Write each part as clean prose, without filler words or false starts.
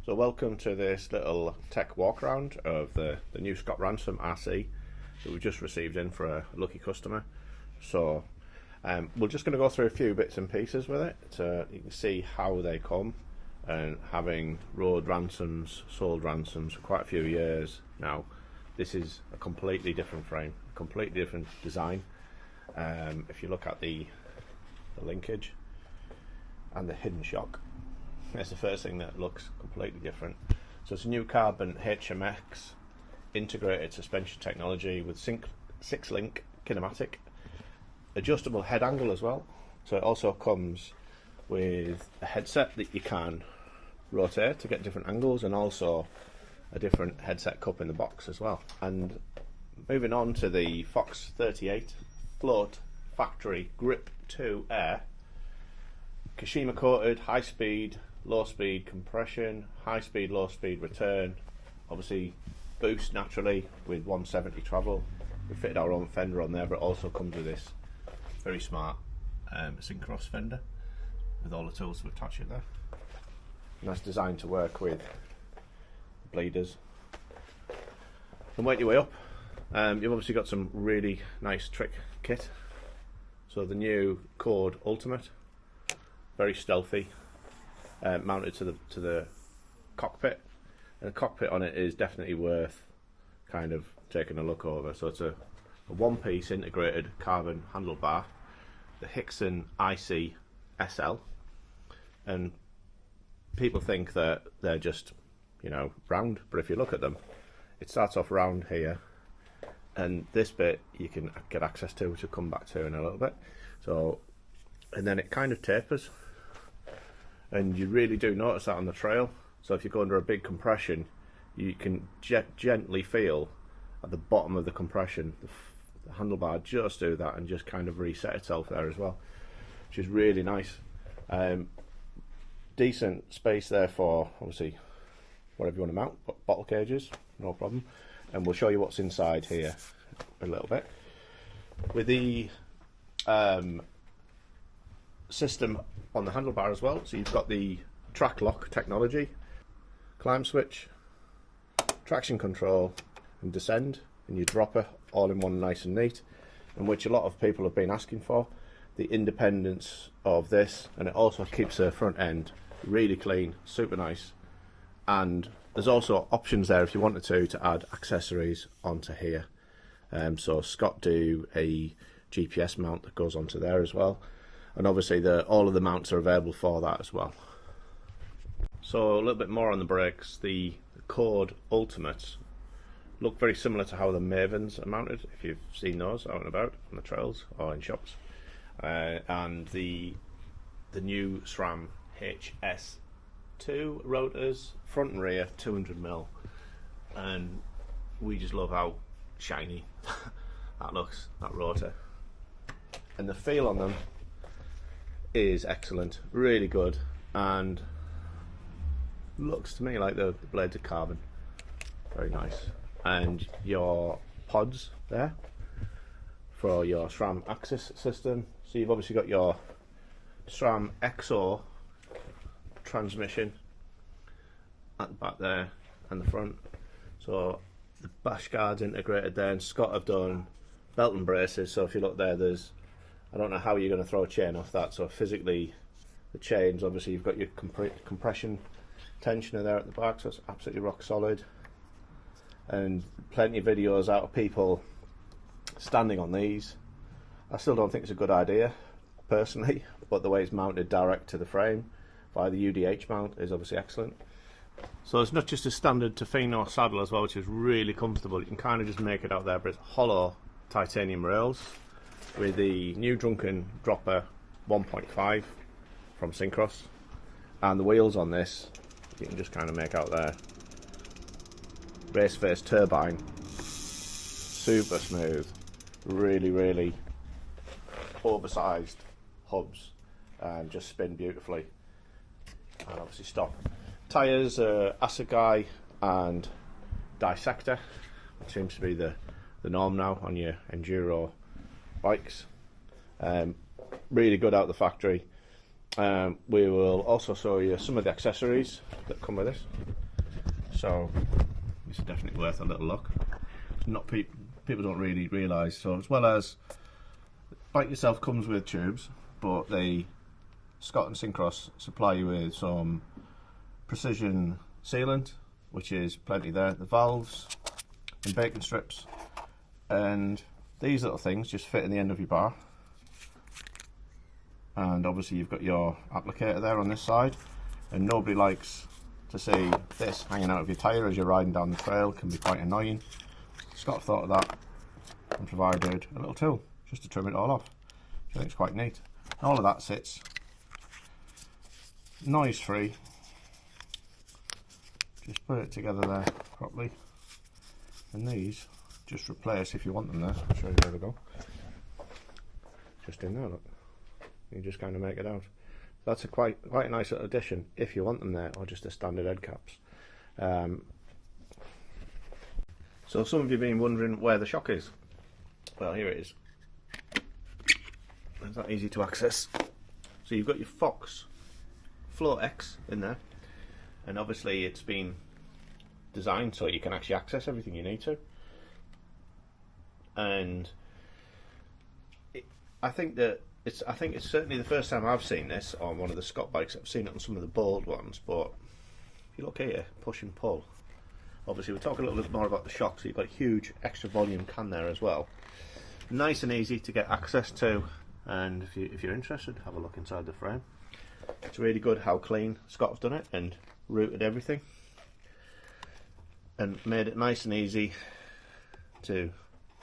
So welcome to this little tech walk around of the new Ransom RC that we've just received in for a lucky customer. So we're just going to go through a few bits and pieces with it so you can see how they come. And having rode Ransoms, sold Ransoms for quite a few years now, this is a completely different frame, completely different design. If you look at the linkage and the hidden shock, that's the first thing that looks completely different. So it's a new carbon HMX integrated suspension technology with 6-link kinematic, adjustable head angle as well. So it also comes with a headset that you can rotate to get different angles, and also a different headset cup in the box as well. And moving on to the Fox 38 Float Factory Grip 2 Air, Kashima coated, high speed, low speed compression, high speed, low speed return, obviously boost naturally with 170 travel. We fitted our own fender on there, but it also comes with this very smart Synchros fender with all the tools to attach it there. And that's designed to work with bleeders. And work your way up. You've obviously got some really nice trick kit. So the new Cord Ultimate, very stealthy, mounted to the cockpit, and the cockpit on it is definitely worth kind of taking a look over. So it's a one-piece integrated carbon handlebar, the Hickson IC SL, and people think that they're just, you know, round, but if you look at them, it starts off round here, and this bit you can get access to, which we'll come back to in a little bit. So, and then it kind of tapers, and you really do notice that on the trail. So if you go under a big compression, you can gently feel at the bottom of the compression the handlebar just do that and just kind of reset itself there as well, which is really nice. Decent space there for obviously whatever you want to mount, bottle cages, no problem. And we'll show you what's inside here a little bit. With the system on the handlebar as well, so you've got the track lock technology, climb switch, traction control and descend, and your dropper all in one, nice and neat, and which a lot of people have been asking for. The independence of this, and it also keeps the front end really clean, super nice. And there's also options there if you wanted to add accessories onto here. So Scott do a GPS mount that goes onto there as well, and obviously all of the mounts are available for that as well. So a little bit more on the brakes. The Cord Ultimates look very similar to how the Mavens are mounted, if you've seen those out and about on the trails or in shops. And the new SRAM HS2 rotors, front and rear, 200mm, and we just love how shiny that looks, that rotor. And the feel on them is excellent, really good, and looks to me like the blades of carbon, very nice. And your pods there for your SRAM axis system. So you've obviously got your SRAM XO transmission at the back there and the front. So the bash guard's integrated there, and Scott have done belt and braces. So if you look there, I don't know how you're going to throw a chain off that. So physically, the chains, obviously you've got your compression tensioner there at the back, so it's absolutely rock solid. And plenty of videos out of people standing on these. I still don't think it's a good idea personally, but the way it's mounted direct to the frame via the UDH mount is obviously excellent. So it's not just a standard Tofino saddle as well, which is really comfortable. You can kind of just make it out there, but it's hollow titanium rails with the new Drunken Dropper 1.5 from Synchros, and the wheels on this you can just kind of make out there. Race face turbine, super smooth, really oversized hubs, and just spin beautifully, and obviously stop. Tyres are Assegai and Dissector, which seems to be the norm now on your enduro bikes. Really good out of the factory. We will also show you some of the accessories that come with this. so it's definitely worth a little look. Not people don't really realise. So as well as bike itself comes with tubes, but the Scott and Syncross supply you with some precision sealant, which is plenty there, the valves and bacon strips, and these little things just fit in the end of your bar. And obviously you've got your applicator there on this side, and nobody likes to see this hanging out of your tyre as you're riding down the trail. It can be quite annoying. Scott thought of that and provided a little tool just to trim it all off, which I think is quite neat. And all of that sits noise free. Just put it together there properly, and these just replace if you want them there. I'll show you where they go. Just in there, look. You just kind of make it out. That's a quite a nice little addition if you want them there, or just a standard head caps. So some of you have been wondering where the shock is. Well, here it is. It's not easy to access. So you've got your Fox Float X in there, and obviously it's been designed so you can actually access everything you need to. And I think it's certainly the first time I've seen this on one of the Scott bikes. I've seen it on some of the Bold ones, but if you look here, push and pull. Obviously we'll talk a little bit more about the shock, so you've got a huge extra volume can there as well. Nice and easy to get access to, and if you're interested, have a look inside the frame. It's really good how clean Scott have done it and routed everything and made it nice and easy to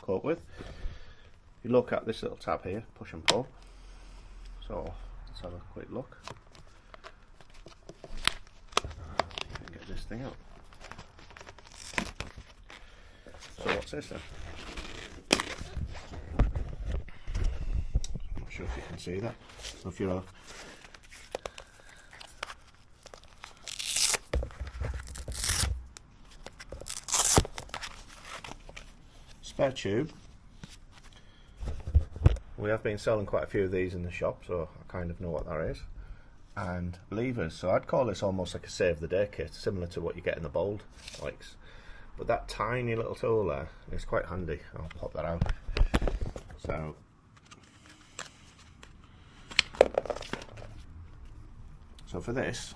cope with. If you look at this little tab here, push and pull. So let's have a quick look. Get this thing out. So what's this then? I'm not sure if you can see that. So if you're spare tube. We have been selling quite a few of these in the shop, so I kind of know what that is. And levers, so I'd call this almost like a save the day kit, similar to what you get in the Bold bikes. But that tiny little tool there is quite handy. I'll pop that out. So for this,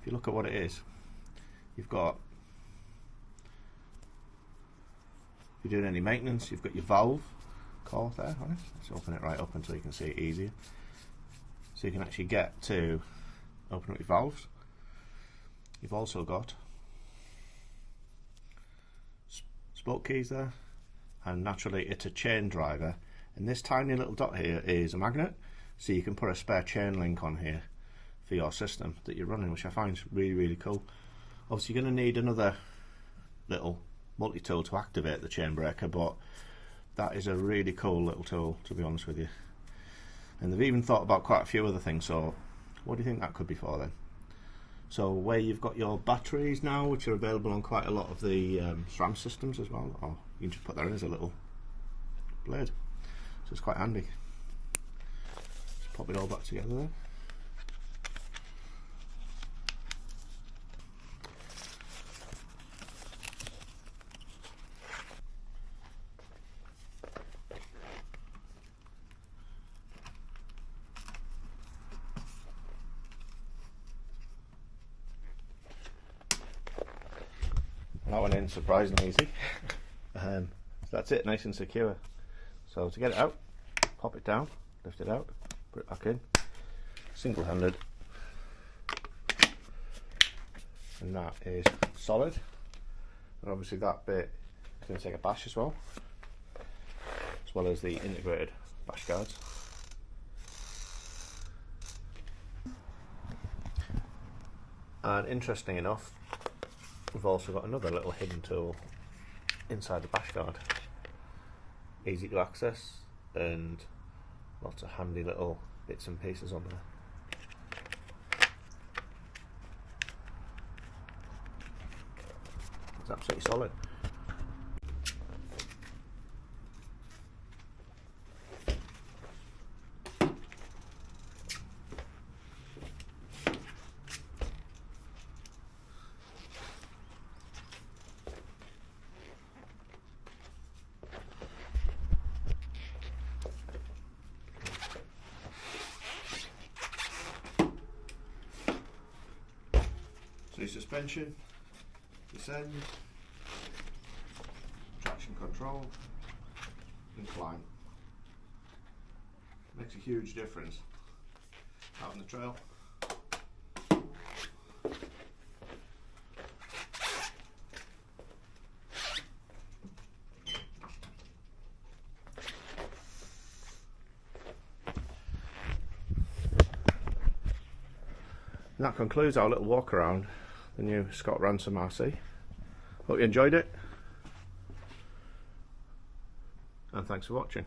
if you look at what it is, you've got, if you're doing any maintenance, you've got your valve core there on it. Let's open it right up until you can see it easier. So you can actually get to open up your valves. You've also got spoke keys there, and naturally it's a chain driver, and this tiny little dot here is a magnet, so you can put a spare chain link on here for your system that you're running, which I find really cool. Obviously you're going to need another little multi-tool to activate the chain breaker, but that is a really cool little tool, to be honest with you. And they've even thought about quite a few other things, so what do you think that could be for then? So where you've got your batteries now, which are available on quite a lot of the SRAM systems as well, or you can just put that in as a little blade, so it's quite handy. Just pop it all back together there. That went in surprisingly easy. So that's it, nice and secure. So to get it out, pop it down, lift it out, put it back in, single-handed, and that is solid. And obviously that bit is going to take a bash as well as the integrated bash guards. And interesting enough, we've also got another little hidden tool inside the bash guard. Easy to access and lots of handy little bits and pieces on there. It's absolutely solid. New suspension, descend, traction control, and climb. Makes a huge difference out on the trail. And that concludes our little walk around the new Scott Ransom RC. Hope you enjoyed it, and thanks for watching.